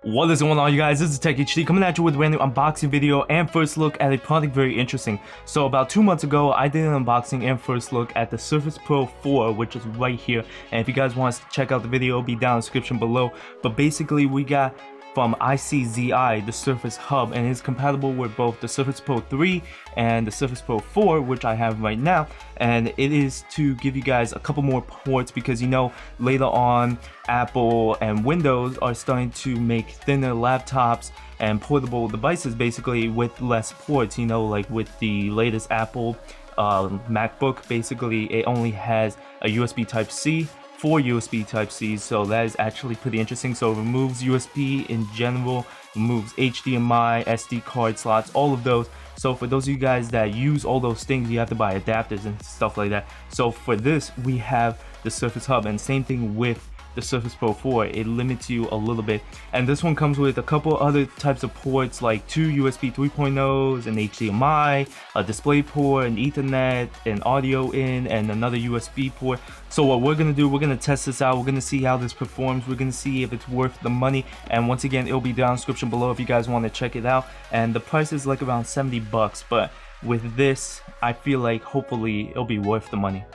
What is going on, you guys? This is Tech HD coming at you with a brand new unboxing video and first look at a product very interesting. So about 2 months ago, I did an unboxing and first look at the Surface Pro 4, which is right here. And if you guys want to check out the video, it'll be down in the description below. But basically, we got from ICZI the Surface Hub, and it's compatible with both the Surface Pro 3 and the Surface Pro 4, which I have right now. And it is to give you guys a couple more ports because, you know, later on Apple and Windows are starting to make thinner laptops and portable devices basically with less ports. You know, like with the latest Apple MacBook, basically it only has a USB Type-C, 4 USB Type-C, so that is actually pretty interesting. So it removes USB in general, removes HDMI, SD card slots, all of those. So for those of you guys that use all those things, you have to buy adapters and stuff like that. So for this, we have the Surface Hub, and same thing with the Surface Pro 4, it limits you a little bit. And this one comes with a couple other types of ports, like 2 USB 3.0s, an HDMI, a Displayport, an Ethernet, an audio in, and another USB port. So what we're gonna do, we're gonna test this out, we're gonna see how this performs, we're gonna see if it's worth the money. And once again, it'll be down in the description below if you guys want to check it out. And the price is like around 70 bucks, but with this, I feel like hopefully it'll be worth the money.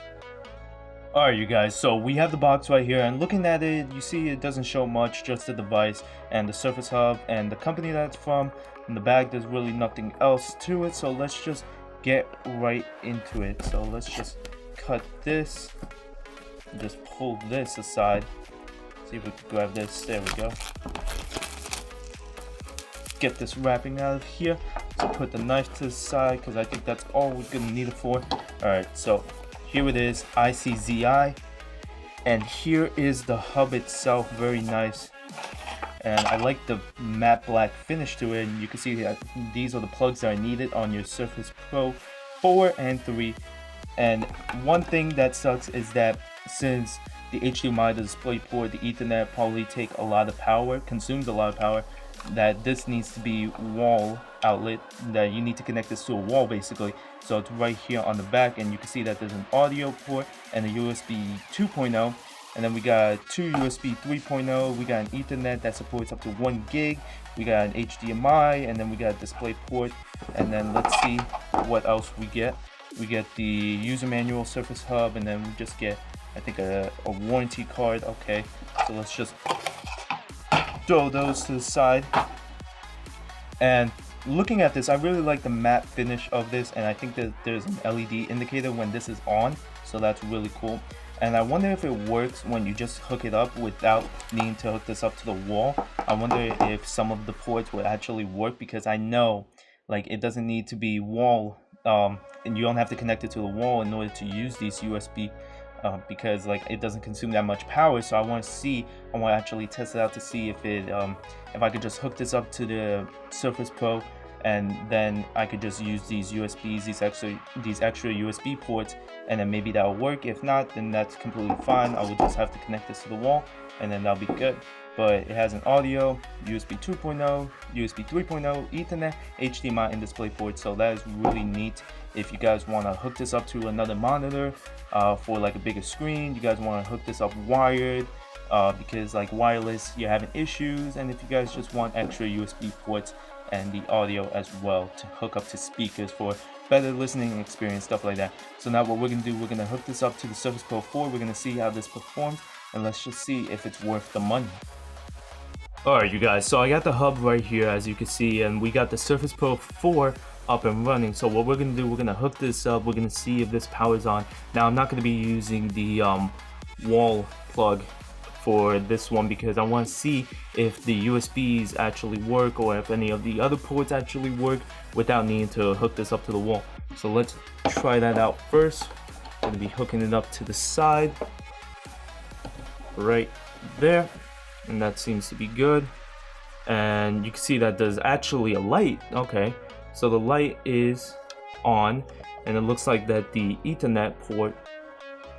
Alright, you guys, so we have the box right here, and looking at it, you see it doesn't show much, just the device and the Surface Hub and the company that it's from. In the bag, there's really nothing else to it, so let's just get right into it. So let's just cut this, just pull this aside, see if we can grab this. There we go. Get this wrapping out of here. So put the knife to the side because I think that's all we're gonna need it for. Alright, so here it is, ICZI, and here is the hub itself, very nice. And I like the matte black finish to it, and you can see that these are the plugs that are needed on your Surface Pro 4 and 3. And one thing that sucks is that since the HDMI, the Displayport, the Ethernet probably take a lot of power, consumes a lot of power, that this needs to be wall outlet, that you need to connect this to a wall basically. So it's right here on the back, and you can see that there's an audio port and a USB 2.0, and then we got 2 USB 3.0, we got an Ethernet that supports up to 1 gig, we got an HDMI, and then we got a Displayport. And then let's see what else we get. We get the user manual, Surface Hub, and then we just get, I think, a warranty card. Okay, so let's just throw those to the side. And looking at this, I really like the matte finish of this, and I think that there's an LED indicator when this is on, so that's really cool. And I wonder if it works when you just hook it up without needing to hook this up to the wall. I wonder if some of the ports will actually work, because I know like it doesn't need to be wall, and you don't have to connect it to the wall in order to use these USB, because like it doesn't consume that much power. So I want to actually test it out to see if it if I could just hook this up to the Surface Pro, and then I could just use these USBs, these extra USB ports, and then maybe that'll work. If not, then that's completely fine. I would just have to connect this to the wall, and then that'll be good. But it has an audio, USB 2.0, USB 3.0, Ethernet, HDMI, and Displayport. So that is really neat. If you guys want to hook this up to another monitor for like a bigger screen, you guys want to hook this up wired, because like wireless you're having issues, and if you guys just want extra USB ports and the audio as well to hook up to speakers for better listening experience, stuff like that. So now what we're gonna do, we're gonna hook this up to the Surface Pro 4. We're gonna see how this performs, and let's just see if it's worth the money. Alright, you guys, so I got the hub right here, as you can see, and we got the Surface Pro 4 up and running. So what we're gonna do, we're gonna hook this up, we're gonna see if this powers on. Now I'm not gonna be using the wall plug for this one, because I want to see if the USBs actually work, or if any of the other ports actually work without needing to hook this up to the wall. So let's try that out first. I'm gonna be hooking it up to the side right there, and that seems to be good. And you can see that there's actually a light. Okay, so the light is on, and it looks like that the Ethernet port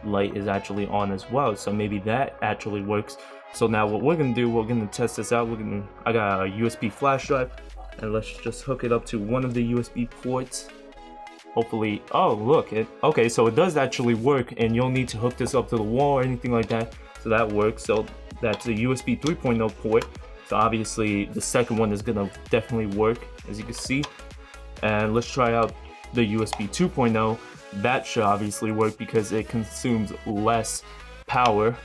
light is actually on as well, so maybe that actually works. So now what we're gonna do, we're gonna test this out. I got a USB flash drive, and let's just hook it up to one of the USB ports. Hopefully, oh look, okay, so it does actually work, and you don't need to hook this up to the wall or anything like that, so that works. So that's a USB 3.0 port. So obviously the second one is gonna definitely work, as you can see. And let's try out the USB 2.0. That should obviously work because it consumes less power.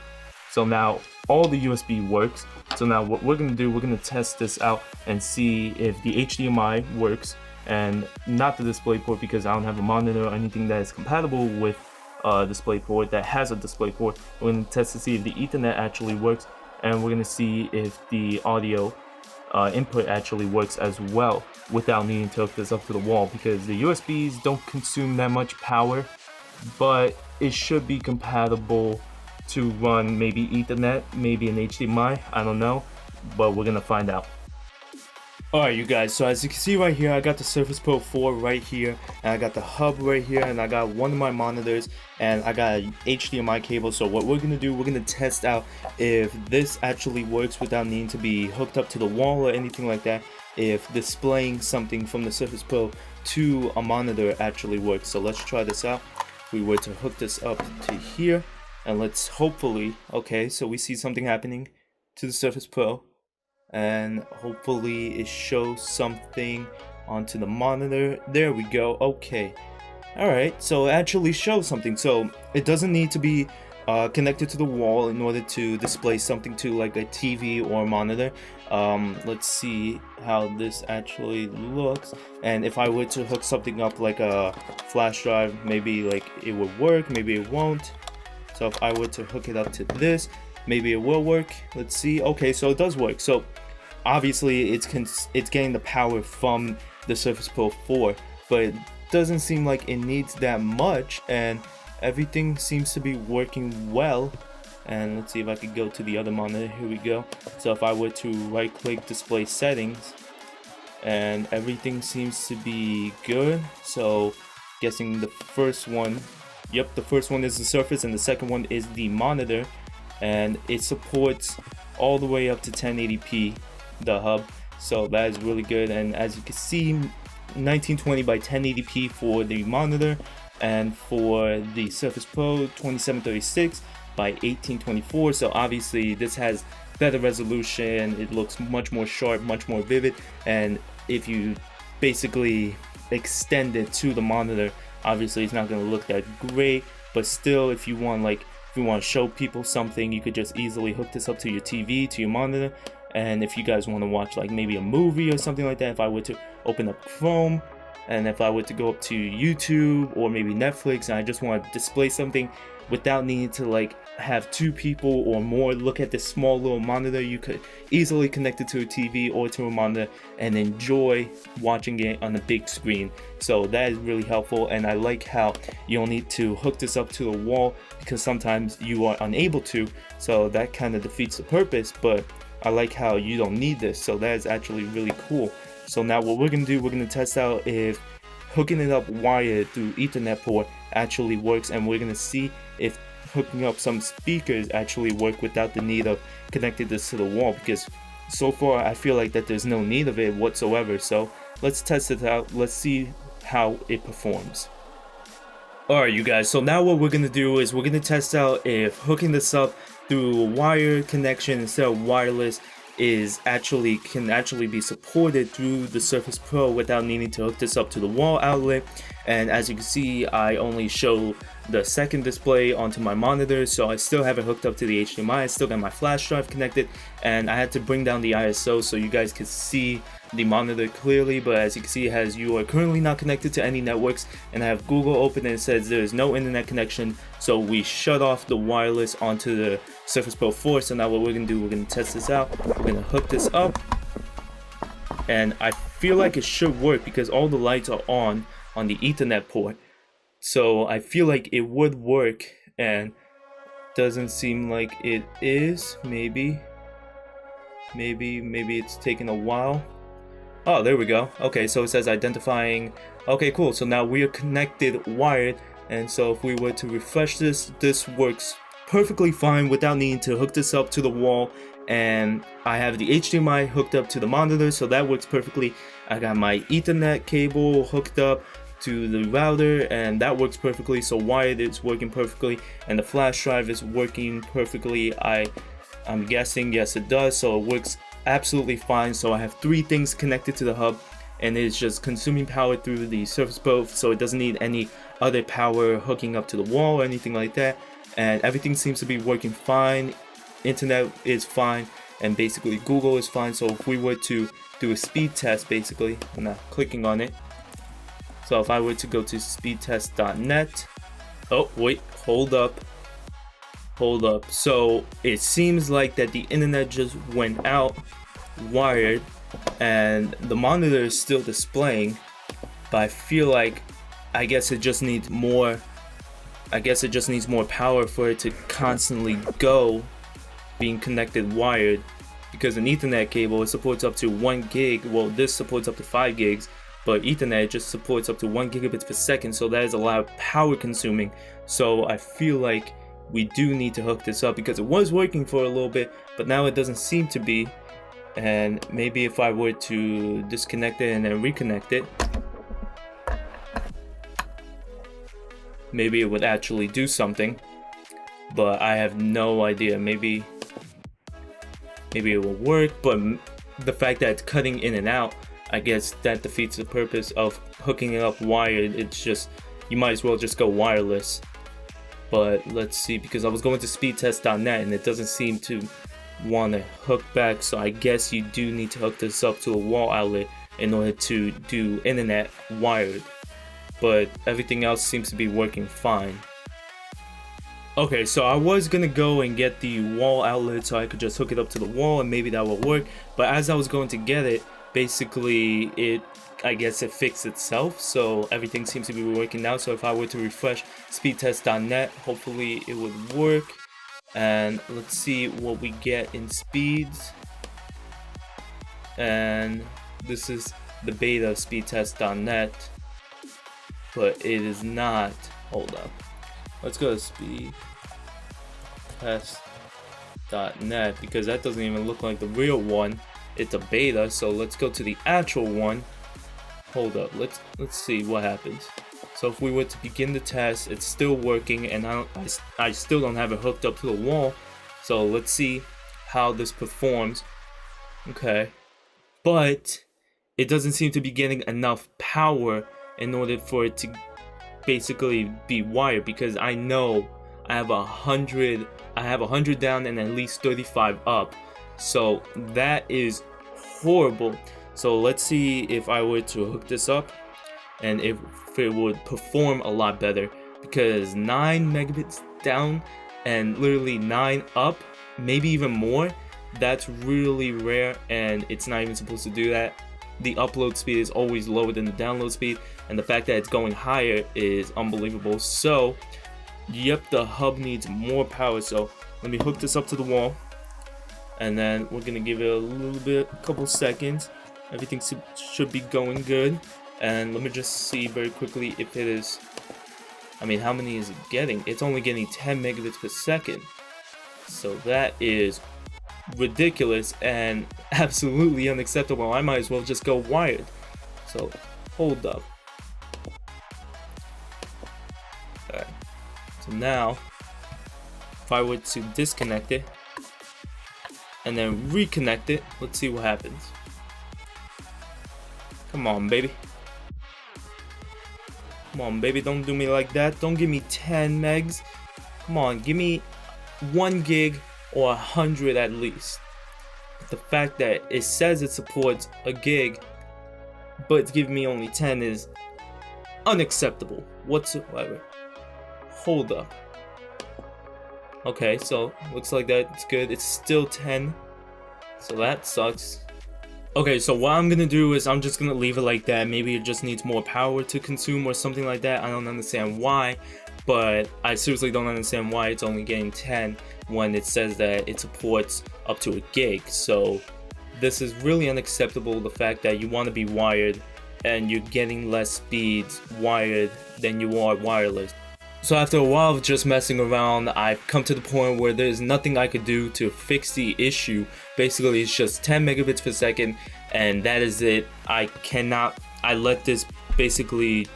So now all the USB works. So now what we're gonna do, we're gonna test this out and see if the HDMI works, and not the Displayport because I don't have a monitor or anything that is compatible with Displayport that has a Displayport. We're gonna test to see if the Ethernet actually works, and we're gonna see if the audio input actually works as well without needing to hook this up to the wall, because the USBs don't consume that much power, but it should be compatible to run maybe Ethernet, maybe an HDMI, I don't know, but we're gonna find out. Alright you guys, so as you can see right here, I got the Surface Pro 4 right here, and I got the hub right here, and I got one of my monitors, and I got an HDMI cable. So what we're gonna do, we're gonna test out if this actually works without needing to be hooked up to the wall or anything like that, if displaying something from the Surface Pro to a monitor actually works. So let's try this out. If we were to hook this up to here, and let's hopefully, okay, so we see something happening to the Surface Pro, and hopefully it shows something onto the monitor. There we go. Okay, all right, so it actually shows something. So it doesn't need to be connected to the wall in order to display something to like a TV or a monitor. Let's see how this actually looks, and if I were to hook something up like a flash drive, maybe like it would work, maybe it won't. So if I were to hook it up to this, maybe it will work. Let's see. Okay, so it does work. So obviously it's getting the power from the Surface Pro 4, but it doesn't seem like it needs that much, and everything seems to be working well. And let's see if I could go to the other monitor. Here we go. So if I were to right click display settings, and everything seems to be good. So guessing the first one, yep, the first one is the Surface and the second one is the monitor, and it supports all the way up to 1080p, the hub. So that is really good. And as you can see, 1920 by 1080p for the monitor, and for the Surface Pro 2736 by 1824. So obviously this has better resolution, it looks much more sharp, much more vivid, and if you basically extend it to the monitor, obviously it's not going to look that great, but still, if you want to show people something, you could just easily hook this up to your TV, to your monitor. And if you guys want to watch like maybe a movie or something like that, if I were to open up Chrome, and if I were to go up to YouTube or maybe Netflix, and I just want to display something without needing to like have two people or more look at this small little monitor, you could easily connect it to a TV or to a monitor and enjoy watching it on the big screen. So that is really helpful, and I like how you don't need to hook this up to the wall because sometimes you are unable to, so that kind of defeats the purpose. But I like how you don't need this, so that is actually really cool. So now what we're gonna do, we're gonna test out if hooking it up wired through Ethernet port actually works, and we're gonna see if hooking up some speakers actually work without the need of connecting this to the wall, because so far I feel like that there's no need of it whatsoever. So let's test it out, let's see how it performs. Alright you guys, so now what we're gonna do is we're gonna test out if hooking this up through a wired connection instead of wireless can actually be supported through the Surface Pro without needing to hook this up to the wall outlet. And as you can see, I only show the second display onto my monitor, so I still have it hooked up to the HDMI. I still got my flash drive connected, and I had to bring down the ISO so you guys could see the monitor clearly. But as you can see, it has "you are currently not connected to any networks," and I have Google open and it says there is no internet connection. So we shut off the wireless onto the Surface Pro 4. So now what we're gonna do, we're gonna test this out. We're gonna hook this up, and I feel like it should work because all the lights are on the Ethernet port. So I feel like it would work, and doesn't seem like it is. Maybe it's taking a while. Oh, there we go. Okay, so it says identifying. Okay, cool. So now we are connected wired, and so if we were to refresh this works perfectly fine without needing to hook this up to the wall. And I have the HDMI hooked up to the monitor, so that works perfectly. I got my Ethernet cable hooked up to the router, and that works perfectly. So wired, it's working perfectly, and the flash drive is working perfectly. I'm guessing yes it does, so it works absolutely fine. So I have 3 things connected to the hub, and it's just consuming power through the surface boat, so it doesn't need any other power hooking up to the wall or anything like that. And everything seems to be working fine. Internet is fine, and basically Google is fine. So if we were to do a speed test, basically, I'm not clicking on it. So if I were to go to speedtest.net, oh wait, hold up. So it seems like that the internet just went out wired, and the monitor is still displaying, but I feel like I guess it just needs more power for it to constantly go being connected wired, because an Ethernet cable, it supports up to 1 gig. Well, this supports up to 5 gigs, but Ethernet just supports up to 1 gigabit per second, so that is a lot of power consuming. So I feel like we do need to hook this up, because it was working for a little bit, but now it doesn't seem to be. And maybe if I were to disconnect it and then reconnect it, maybe it would actually do something, but I have no idea. Maybe it will work, but the fact that it's cutting in and out, I guess that defeats the purpose of hooking it up wired. It's just, you might as well just go wireless. But let's see, because I was going to speedtest.net and it doesn't seem to want to hook back, so I guess you do need to hook this up to a wall outlet in order to do internet wired, but everything else seems to be working fine. Okay, so I was gonna go and get the wall outlet so I could just hook it up to the wall and maybe that will work, but as I was going to get it, basically I guess it fixed itself, so everything seems to be working now. So if I were to refresh speedtest.net, hopefully it would work. And let's see what we get in speeds. And this is the beta of speedtest.net, but it is not. Hold up, let's go to speedtest.net, because that doesn't even look like the real one. It's a beta, so let's go to the actual one. Hold up, let's see what happens. So if we were to begin the test, it's still working, and I still don't have it hooked up to the wall. So let's see how this performs. Okay, but it doesn't seem to be getting enough power in order for it to basically be wired, because I know I have 100 down and at least 35 up. So that is horrible. So let's see if I were to hook this up and if it would perform a lot better, because 9 megabits down and literally 9 up, maybe even more, that's really rare, and it's not even supposed to do that. The upload speed is always lower than the download speed, and the fact that it's going higher is unbelievable. So yep, the hub needs more power. So let me hook this up to the wall, and then we're gonna give it a couple seconds. Everything should be going good, and let me just see very quickly if it is. I mean, how many is it getting? It's only getting 10 megabits per second, so that is ridiculous and absolutely unacceptable. I might as well just go wired. So hold up. Alright, so now if I were to disconnect it and then reconnect it, let's see what happens. Come on, baby. Come on, baby, don't do me like that. Don't give me 10 megs. Come on, give me 1 gig or 100 at least. But the fact that it says it supports a gig, but it's giving me only 10 is unacceptable whatsoever. Hold up. Okay, so looks like that's good. It's still 10, so that sucks. Okay, so what I'm gonna do is I'm just gonna leave it like that. Maybe it just needs more power to consume or something like that. I don't understand why, but I seriously don't understand why it's only getting 10 when it says that it supports up to a gig. So this is really unacceptable, the fact that you want to be wired and you're getting less speeds wired than you are wireless. So after a while of just messing around, I've come to the point where there's nothing I could do to fix the issue. Basically, it's just 10 megabits per second, and that is it. I let this basically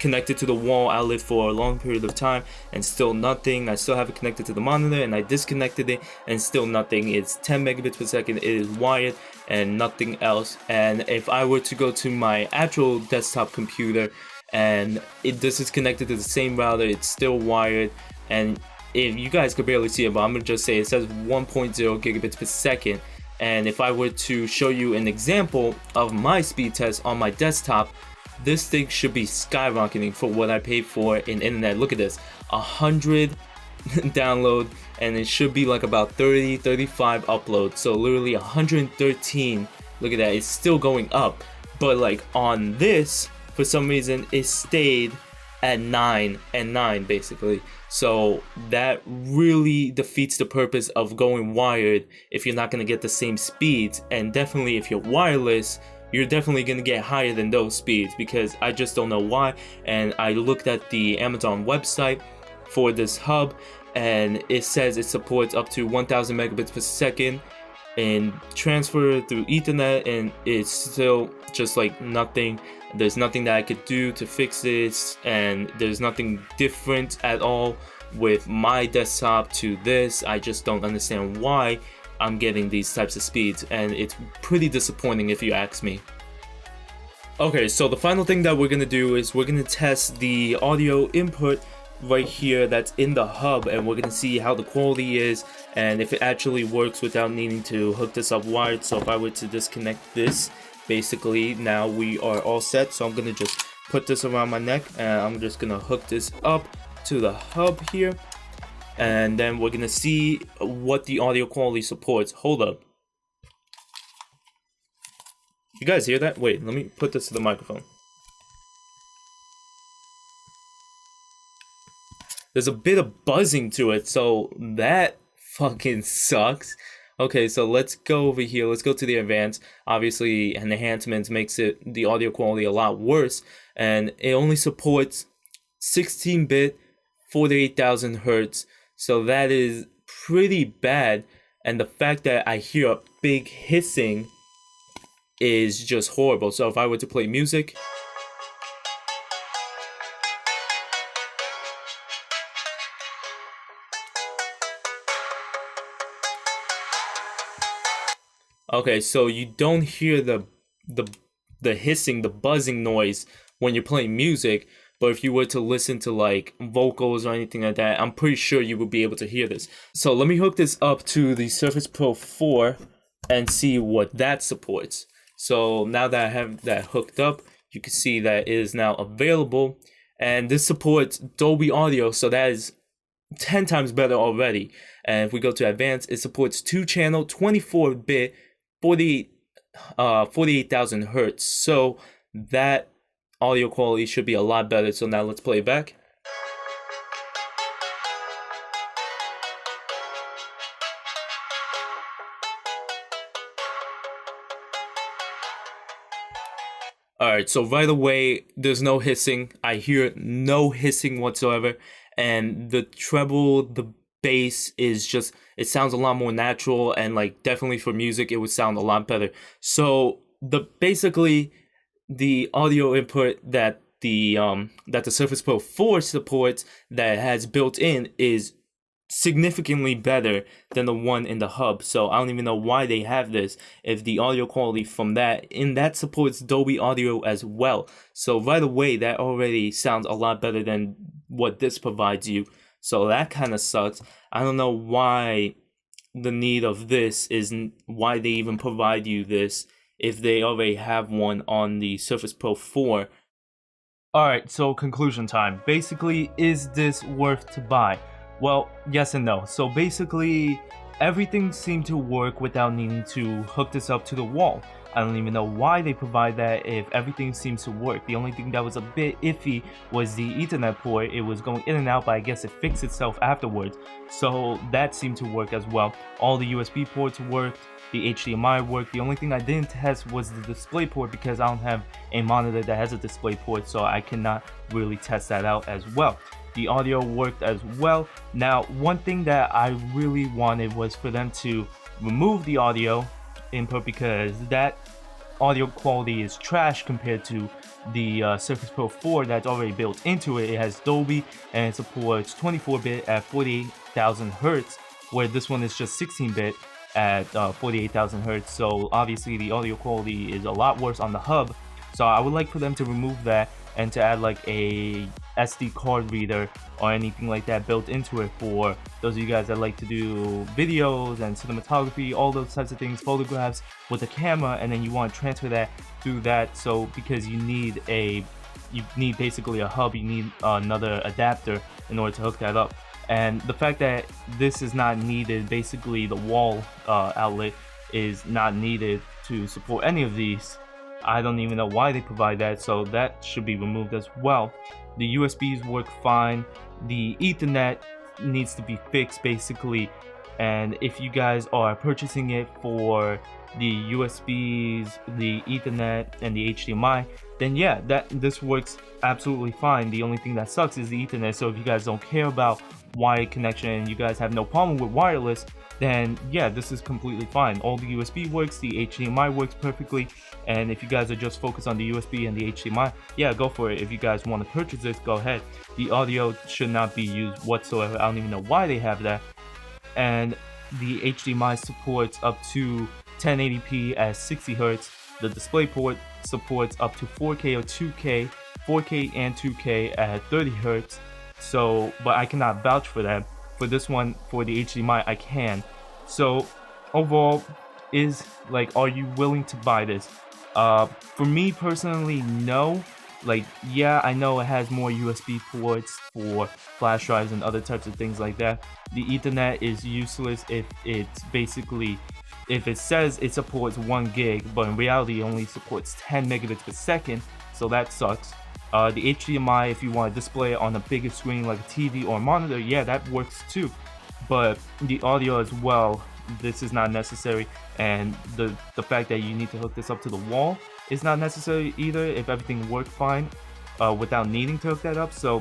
connected to the wall outlet for a long period of time and still nothing. I still have it connected to the monitor and I disconnected it and still nothing. It's 10 megabits per second. It is wired and nothing else. And if I were to go to my actual desktop computer and this is connected to the same router, it's still wired, and if you guys could barely see it, but I'm gonna just say it says 1.0 gigabits per second. And if I were to show you an example of my speed test on my desktop, this thing should be skyrocketing for what I paid for in internet. Look at this, 100 download, and it should be like about 35 uploads. So literally 113. Look at that, it's still going up. But like on this, for some reason, it stayed at 9 and 9 basically. So that really defeats the purpose of going wired if you're not going to get the same speeds. And definitely if you're wireless, you're definitely going to get higher than those speeds, because I just don't know why. And I looked at the Amazon website for this hub and it says it supports up to 1000 megabits per second and transfer through Ethernet, and it's still just like nothing. There's nothing that I could do to fix this, and there's nothing different at all with my desktop to this. I just don't understand why I'm getting these types of speeds, and it's pretty disappointing if you ask me. Okay, so the final thing that we're gonna do is we're gonna test the audio input right here that's in the hub, and we're gonna see how the quality is and if it actually works without needing to hook this up wired. So if I were to disconnect this, basically now we are all set. So I'm gonna just put this around my neck and I'm just gonna hook this up to the hub here, and then we're gonna see what the audio quality supports. Hold up, you guys hear that? Wait, let me put this to the microphone. There's a bit of buzzing to it, so that fucking sucks. Okay, so let's go over here. Let's go to the advanced. Obviously, enhancements makes the audio quality a lot worse, and it only supports 16-bit, 48,000 hertz. So that is pretty bad, and the fact that I hear a big hissing is just horrible. So if I were to play music, okay, so you don't hear the hissing, the buzzing noise when you're playing music, but if you were to listen to like vocals or anything like that, I'm pretty sure you would be able to hear this. So let me hook this up to the Surface Pro 4 and see what that supports. So now that I have that hooked up, you can see that it is now available, and this supports Dolby Audio, so that is 10 times better already. And if we go to advanced, it supports 2-channel, 24-bit, 48,000 hertz. So that audio quality should be a lot better. So now let's play it back. Alright, so right away, there's no hissing. I hear no hissing whatsoever. And the treble, the bass is just, it sounds a lot more natural, and like definitely for music, it would sound a lot better. So basically the audio input that the Surface Pro 4 supports, that has built in, is significantly better than the one in the hub. So I don't even know why they have this if the audio quality from that supports Dolby Audio as well. So right away, that already sounds a lot better than what this provides you. So that kind of sucks. I don't know why the need of this isn't, why they even provide you this if they already have one on the Surface Pro 4. Alright, so conclusion time. Basically, is this worth to buy? Well, yes and no. So basically, everything seemed to work without needing to hook this up to the wall. I don't even know why they provide that if everything seems to work. The only thing that was a bit iffy was the Ethernet port. It was going in and out, but I guess it fixed itself afterwards. So that seemed to work as well. All the USB ports worked, the HDMI worked. The only thing I didn't test was the Displayport, because I don't have a monitor that has a Displayport, so I cannot really test that out as well. The audio worked as well. Now, one thing that I really wanted was for them to remove the audio input, because that audio quality is trash compared to the Surface Pro 4 that's already built into it. It has Dolby and it supports 24-bit at 48,000 Hertz, where this one is just 16-bit at 48,000 Hertz. So obviously the audio quality is a lot worse on the hub. So I would like for them to remove that and to add like a SD card reader or anything like that built into it for those of you guys that like to do videos and cinematography, all those types of things, photographs with a camera, and then you want to transfer that through that. So because you need basically a hub, you need another adapter in order to hook that up. And the fact that this is not needed, basically the wall outlet is not needed to support any of these. I don't even know why they provide that, so that should be removed as well. The USBs work fine. The Ethernet needs to be fixed basically, and if you guys are purchasing it for the USBs, the Ethernet, and the HDMI, then yeah, this works absolutely fine. The only thing that sucks is the Ethernet. So if you guys don't care about wired connection and you guys have no problem with wireless, then yeah, this is completely fine. All the USB works, the HDMI works perfectly, and if you guys are just focused on the USB and the HDMI, yeah, go for it. If you guys want to purchase this, go ahead. The audio should not be used whatsoever. I don't even know why they have that. And the HDMI supports up to 1080p at 60 Hz. The Displayport supports up to 4K or 2K, 4K and 2K at 30 Hz. So, but I cannot vouch for that. For this one, for the HDMI, I can. So overall, are you willing to buy this? For me personally, no. Like, yeah, I know it has more USB ports for flash drives and other types of things like that. The Ethernet is useless if it says it supports 1 gig, but in reality it only supports 10 megabits per second, so that sucks. The HDMI, if you want to display it on a bigger screen like a TV or a monitor, yeah, that works too. But the audio as well, this is not necessary, and the fact that you need to hook this up to the wall is not necessary either if everything worked fine without needing to hook that up. So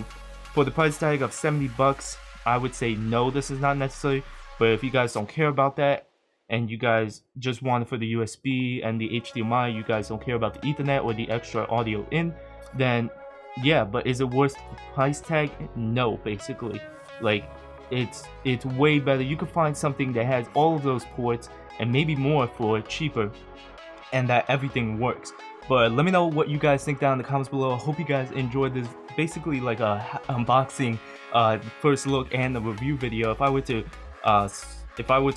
for the price tag of 70 bucks, I would say no, this is not necessary. But if you guys don't care about that and you guys just want it for the USB and the HDMI, you guys don't care about the Ethernet or the extra audio in, then yeah. But is it worth the price tag? No, basically. Like, it's way better. You could find something that has all of those ports and maybe more for cheaper, and that everything works. But let me know what you guys think down in the comments below. I hope you guys enjoyed this, basically like a unboxing, first look and a review video. If I were to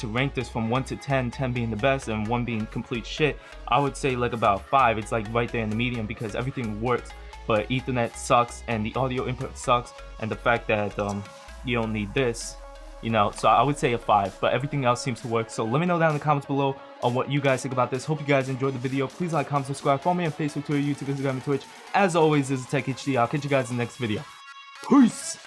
rank this from 1 to 10, 10 being the best and 1 being complete shit, I would say like about 5. It's like right there in the medium because everything works, but Ethernet sucks and the audio input sucks, and the fact that you don't need this, you know. So I would say a 5, but everything else seems to work. So let me know down in the comments below on what you guys think about this. Hope you guys enjoyed the video. Please like, comment, subscribe, follow me on Facebook, Twitter, YouTube, Instagram, and Twitch. As always, this is Tech HD. I'll catch you guys in the next video. Peace!